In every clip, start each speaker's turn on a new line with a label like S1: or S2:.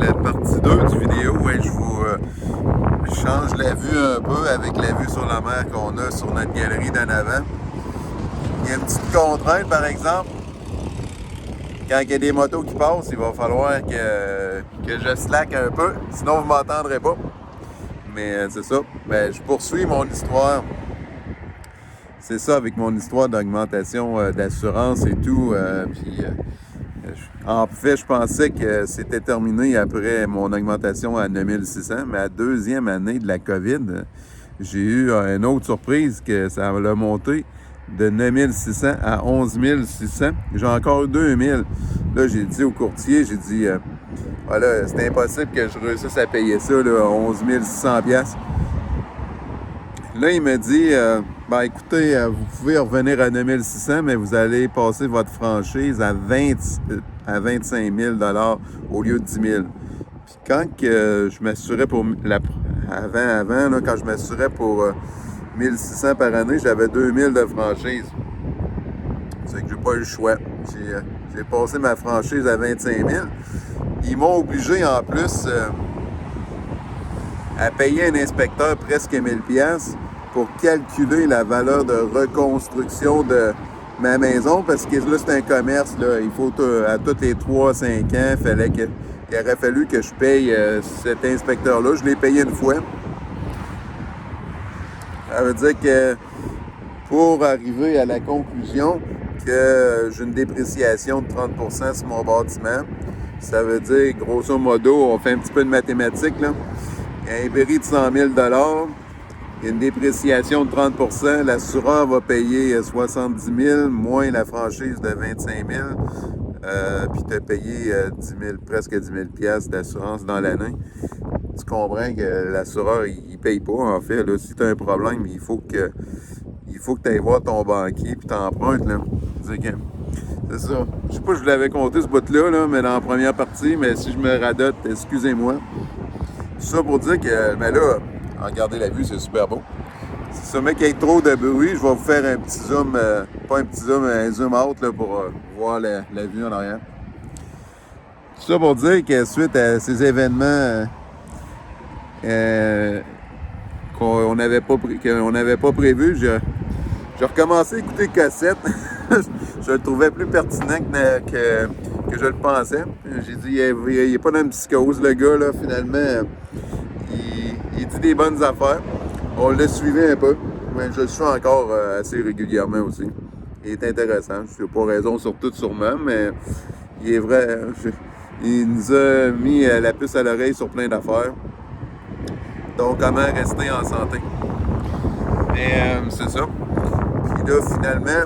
S1: la partie 2 du vidéo où je vous change la vue un peu avec la vue sur la mer qu'on a sur notre galerie d'en avant. Il y a une petite contrainte, par exemple. Quand il y a des motos qui passent, il va falloir que je slack un peu, sinon vous ne m'entendrez pas. Mais c'est ça. Je poursuis mon histoire. C'est ça avec mon histoire d'augmentation d'assurance et tout. En fait, je pensais que c'était terminé après mon augmentation à 9600, mais à la deuxième année de la COVID, j'ai eu une autre surprise que ça l'a monté de 9600 à 11600. J'ai encore 2000. Là, j'ai dit au courtier, j'ai dit, voilà, c'est impossible que je réussisse à payer ça, là, 11 600 $. Là, il me dit, écoutez, vous pouvez revenir à 9600, mais vous allez passer votre franchise à 25 000 $ au lieu de 10 000. Puis quand je m'assurais pour avant là, quand je m'assurais pour 1600 par année, j'avais 2000 de franchise. C'est que j'ai pas eu le choix. J'ai passé ma franchise à 25 000. Ils m'ont obligé en plus à payer un inspecteur presque 1000 $ pour calculer la valeur de reconstruction de ma maison, parce que là, c'est un commerce, là. Il faut à tous les 3-5 ans, il aurait fallu que je paye cet inspecteur-là. Je l'ai payé une fois. Ça veut dire que pour arriver à la conclusion que j'ai une dépréciation de 30% sur mon bâtiment, ça veut dire, grosso modo, on fait un petit peu de mathématiques, là. Un bris de 100 000 $, il y a une dépréciation de 30%, l'assureur va payer 70 000 moins la franchise de 25 000, puis tu as payé 10 000, presque 10 000 $ d'assurance dans l'année. Tu comprends que l'assureur, il paye pas, en fait. Là, si tu as un problème, il faut que tu ailles voir ton banquier puis t'empruntes, là. C'est ça. Je sais pas si je vous l'avais compté ce bout-là, là, mais dans la première partie, mais si je me radote, excusez-moi. C'est ça pour dire que, mais là, regardez la vue, c'est super beau. Si ça met qu'il y ait trop de bruit, je vais vous faire un petit zoom, pas un petit zoom, un zoom out là, pour voir la vue en arrière. Tout ça pour dire que suite à ces événements qu'on n'avait pas prévus, j'ai recommencé à écouter cassette. Je le trouvais plus pertinent que je le pensais. J'ai dit, il n'est pas dans une psychose, le gars, là, finalement. Il dit des bonnes affaires. On le suivait un peu, mais je le suis encore assez régulièrement aussi. Il est intéressant. Je n'ai pas raison sur tout sûrement, mais il est vrai. Il nous a mis la puce à l'oreille sur plein d'affaires. Donc, comment rester en santé. Mais c'est ça. Puis là, finalement,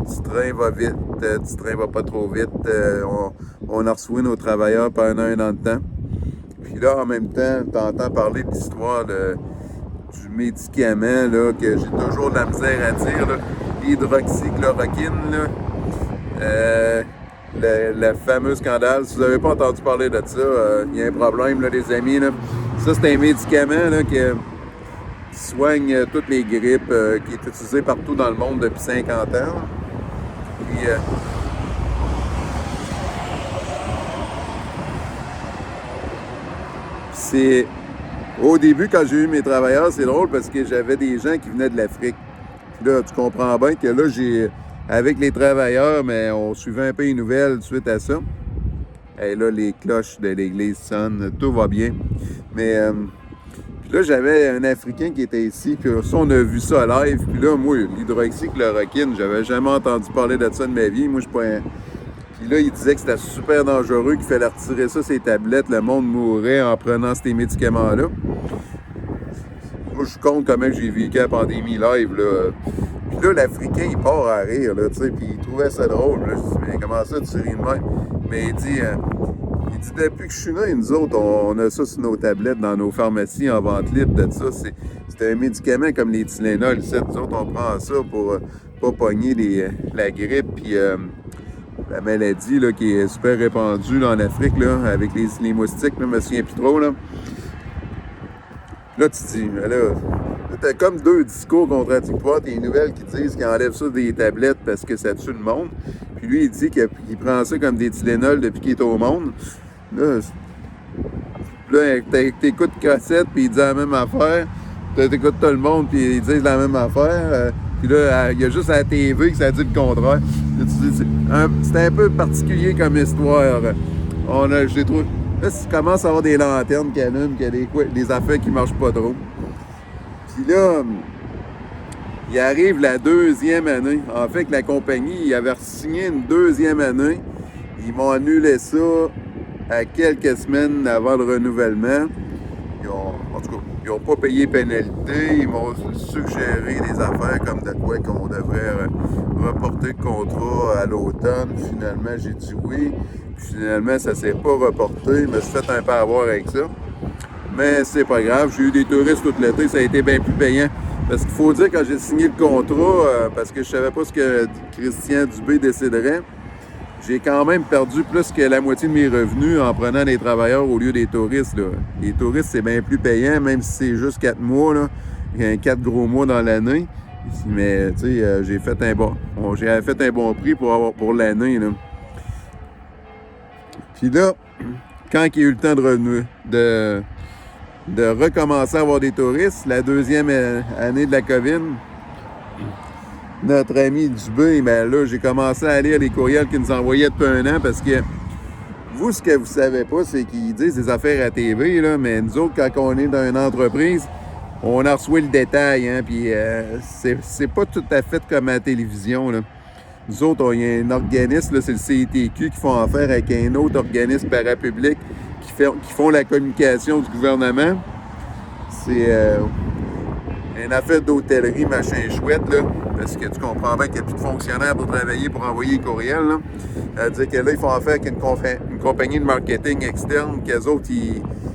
S1: du train va vite, du train va pas trop vite. On a reçu nos travailleurs pendant un an de temps. Puis là, en même temps, tu entends parler de l'histoire du médicament là, que j'ai toujours de la misère à dire, l'hydroxychloroquine. Le fameux scandale. Si vous n'avez pas entendu parler de ça, il y a un problème, là, les amis. Là. Ça, c'est un médicament là, qui soigne toutes les grippes, qui est utilisé partout dans le monde depuis 50 ans. Puis, c'est au début, quand j'ai eu mes travailleurs, c'est drôle parce que j'avais des gens qui venaient de l'Afrique. Puis là, tu comprends bien que là, avec les travailleurs, mais on suivait un peu les nouvelles suite à ça. Et là, les cloches de l'église sonnent, tout va bien. Mais puis là, j'avais un Africain qui était ici, puis ça, on a vu ça live. Puis là, moi, l'hydroxychloroquine, j'avais jamais entendu parler de ça de ma vie. Moi, je suis pas un... Puis là, il disait que c'était super dangereux, qu'il fallait retirer ça, ces tablettes, le monde mourrait en prenant ces médicaments-là. Moi, je compte comment j'ai vécu la pandémie live, là. Puis là, l'Africain, il part à rire, là, tu sais, puis il trouvait ça drôle. Là. Je dis, mais comment ça, tu ris de même? Mais il dit, depuis que je suis né, nous autres, on a ça sur nos tablettes, dans nos pharmacies, en vente libre, de ça. C'est un médicament comme les Tylenol. Nous autres, on prend ça pour pas pogner la grippe, puis la maladie là, qui est super répandue là, en Afrique, là, avec les moustiques, là, je me souviens plus trop. Là, là tu te dis, là, t'as comme deux discours contradictoires. T'as les nouvelles qui disent qu'ils enlèvent ça des tablettes parce que ça tue le monde. Puis lui, il dit qu'il prend ça comme des Tylenol depuis qu'il est au monde. Là t'écoutes cassette, puis ils disent la même affaire. T'écoutes tout le monde, puis ils disent la même affaire. Puis là, il y a juste à la TV que ça dit le contraire. C'est un peu particulier comme histoire. Je les trouve. Là, tu commences à avoir des lanternes qui allument, qu'il y a des affaires qui marchent pas trop. Puis là, il arrive la deuxième année. En fait, que la compagnie, il avait signé une deuxième année. Ils m'ont annulé ça à quelques semaines avant le renouvellement. En tout cas, ils n'ont pas payé pénalité. Ils m'ont suggéré des affaires comme de quoi qu'on devrait reporter le contrat à l'automne. Finalement, j'ai dit oui. Puis finalement, ça ne s'est pas reporté. Je me suis fait un peu avoir avec ça. Mais c'est pas grave. J'ai eu des touristes tout l'été. Ça a été bien plus payant. Parce qu'il faut dire, quand j'ai signé le contrat, parce que je savais pas ce que Christian Dubé déciderait, j'ai quand même perdu plus que la moitié de mes revenus en prenant des travailleurs au lieu des touristes. Là. Les touristes, c'est bien plus payant, même si c'est juste 4 mois. Là. Il y a 4 gros mois dans l'année. Mais tu sais, j'ai fait un bon prix pour l'année. Là. Puis là, quand il y a eu le temps de recommencer à avoir des touristes, la deuxième année de la COVID, notre ami Dubé, ben là, j'ai commencé à lire les courriels qu'il nous envoyait depuis un an parce que vous, ce que vous savez pas, c'est qu'ils disent des affaires à TV, là, mais nous autres, quand on est dans une entreprise, on a reçu le détail, hein, puis c'est pas tout à fait comme à la télévision, là. Nous autres, il y a un organisme, là, c'est le CITQ, qui font affaire avec un autre organisme parapublic qui font la communication du gouvernement. C'est une affaire d'hôtellerie, machin chouette, là, parce que tu comprends bien qu'il n'y a plus de fonctionnaires pour travailler, pour envoyer les courriels. Là. C'est-à-dire que là, ils font affaire avec une compagnie de marketing externe, qu'eux autres,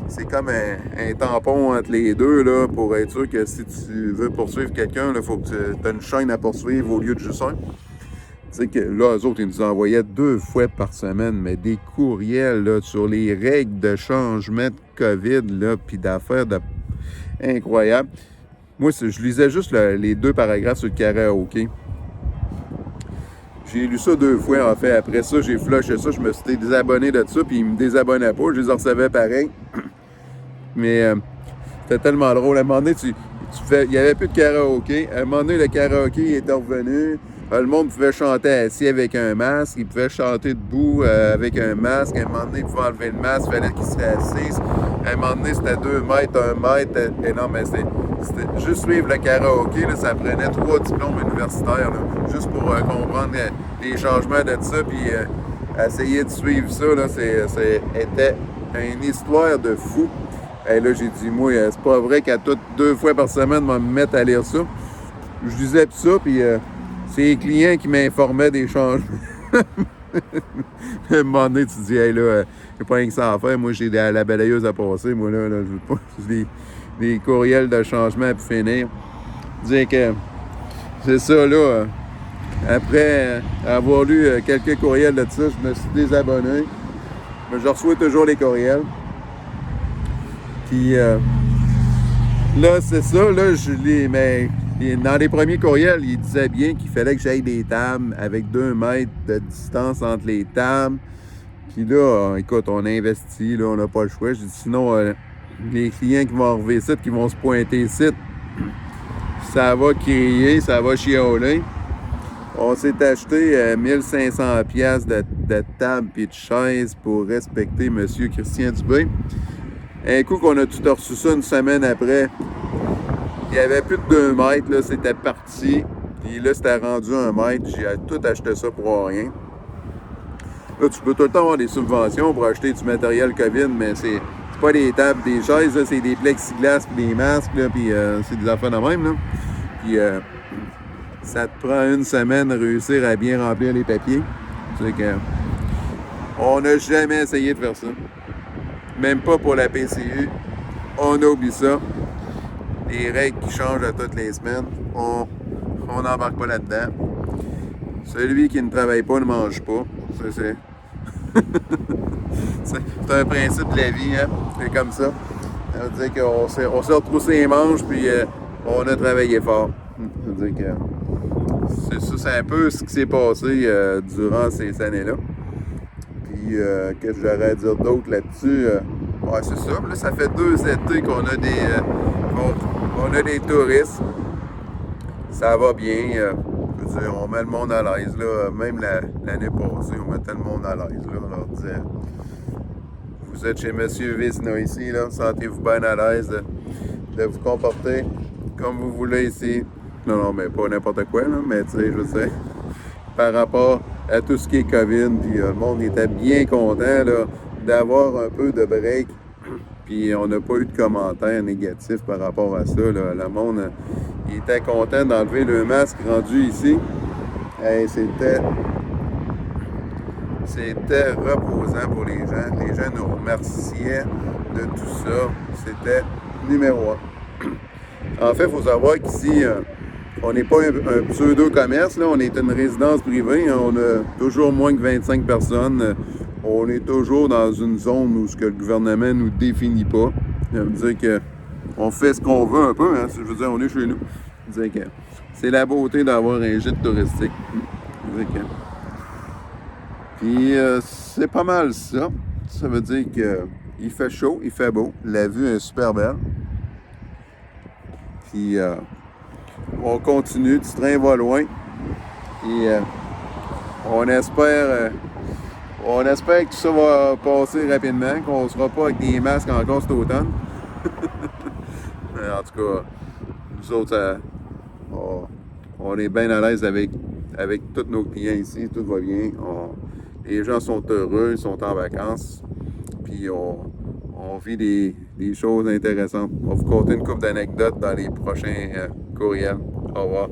S1: c'est comme un tampon entre les deux, là, pour être sûr que si tu veux poursuivre quelqu'un, il faut que tu aies une chaîne à poursuivre au lieu de juste un. Tu sais que là, eux autres, ils nous envoyaient 2 fois par semaine, mais des courriels là, sur les règles de changement de COVID, là, puis d'affaires incroyables. Moi, je lisais juste les 2 paragraphes sur le karaoké. J'ai lu ça 2 fois, en fait. Après ça, j'ai flushé ça. Je me suis désabonné de ça, puis ils me désabonnaient pas. Je les recevais pareil. Mais c'était tellement drôle. À un moment donné, il n'y avait plus de karaoké. À un moment donné, le karaoké était revenu. Le monde pouvait chanter assis avec un masque. Il pouvait chanter debout avec un masque. À un moment donné, il pouvait enlever le masque. Il fallait qu'il se assise. À un moment donné, c'était 2 mètres, 1 mètre. Et non, mais c'était juste suivre le karaoké. Là, ça prenait 3 diplômes universitaires. Là, juste pour comprendre les changements de ça. Puis essayer de suivre ça. Là, c'était une histoire de fou. Et là, j'ai dit, moi, c'est pas vrai qu'à toutes 2 fois par semaine, je vais me mettre à lire ça. Je lisais tout ça, puis c'est les clients qui m'informaient des changements. À un moment donné, tu te dis, hey, là, j'ai pas rien que ça à faire. Moi, j'ai la balayeuse à passer. Moi, là je veux pas des courriels de changement à finir. Dire que c'est ça, là. Après avoir lu quelques courriels de ça, je me suis désabonné. Mais je reçois toujours les courriels. Puis là, c'est ça, là, mais dans les premiers courriels, il disait bien qu'il fallait que j'aille des tables avec 2 mètres de distance entre les tables. Puis là, écoute, on investit, là, on n'a pas le choix. J'ai dit, sinon, les clients qui vont arriver ici, qui vont se pointer ici, ça va crier, ça va chialer. On s'est acheté 1500 pièces de table et de chaises pour respecter M. Christian Dubé. Un coup qu'on a tout reçu ça une semaine après, il n'y avait plus de 2 mètres, là, c'était parti. Puis là, c'était rendu 1 mètre. J'ai tout acheté ça pour rien. Là, tu peux tout le temps avoir des subventions pour acheter du matériel COVID, mais c'est pas des tables, des chaises, là, c'est des plexiglas puis des masques, là, puis c'est des affaires de même. Là. Puis ça te prend 1 semaine de réussir à bien remplir les papiers. C'est que on n'a jamais essayé de faire ça. Même pas pour la PCU. On oublie ça. Les règles qui changent à toutes les semaines, on n'embarque pas là-dedans. Celui qui ne travaille pas ne mange pas. C'est un principe de la vie, hein? C'est comme ça. Ça veut dire qu'on s'est retroussé les manches, puis on a travaillé fort. Ça veut dire que c'est un peu ce qui s'est passé durant ces années-là. Puis Puis, qu'est-ce que j'aurais à dire d'autre là-dessus? Ouais, c'est ça. Là, ça fait 2 étés qu'on a des touristes. Ça va bien. Je veux dire, on met le monde à l'aise. Là. Même l'année passée, on mettait le monde à l'aise. Là. On leur disait, vous êtes chez Monsieur Vizna ici, là, sentez-vous bien à l'aise de vous comporter comme vous voulez ici. Non, mais pas n'importe quoi, là, mais tu sais, je sais, par rapport à tout ce qui est COVID, puis le monde était bien content là, d'avoir un peu de break, puis on n'a pas eu de commentaires négatifs par rapport à ça. Là. Le monde, il était content d'enlever le masque rendu ici. Hey, c'était reposant pour les gens. Les gens nous remerciaient de tout ça. C'était numéro 1. En fait, il faut savoir qu'ici, on n'est pas un pseudo-commerce, là. On est une résidence privée. Hein. On a toujours moins que 25 personnes. On est toujours dans une zone où ce que le gouvernement ne nous définit pas. Ça veut dire qu'on fait ce qu'on veut un peu. Hein. Je veux dire, on est chez nous. Ça veut dire que c'est la beauté d'avoir un gîte touristique. Ça veut dire que... Puis c'est pas mal ça. Ça veut dire qu'il fait chaud, il fait beau. La vue est super belle. Puis on continue, du train va loin. Et on espère que tout ça va passer rapidement, qu'on ne sera pas avec des masques encore cet automne. En tout cas, nous autres, on est bien à l'aise avec tous nos clients ici, tout va bien. Les gens sont heureux, ils sont en vacances, puis on vit des choses intéressantes. On va vous conter une couple d'anecdotes dans les prochains courriels. Au revoir.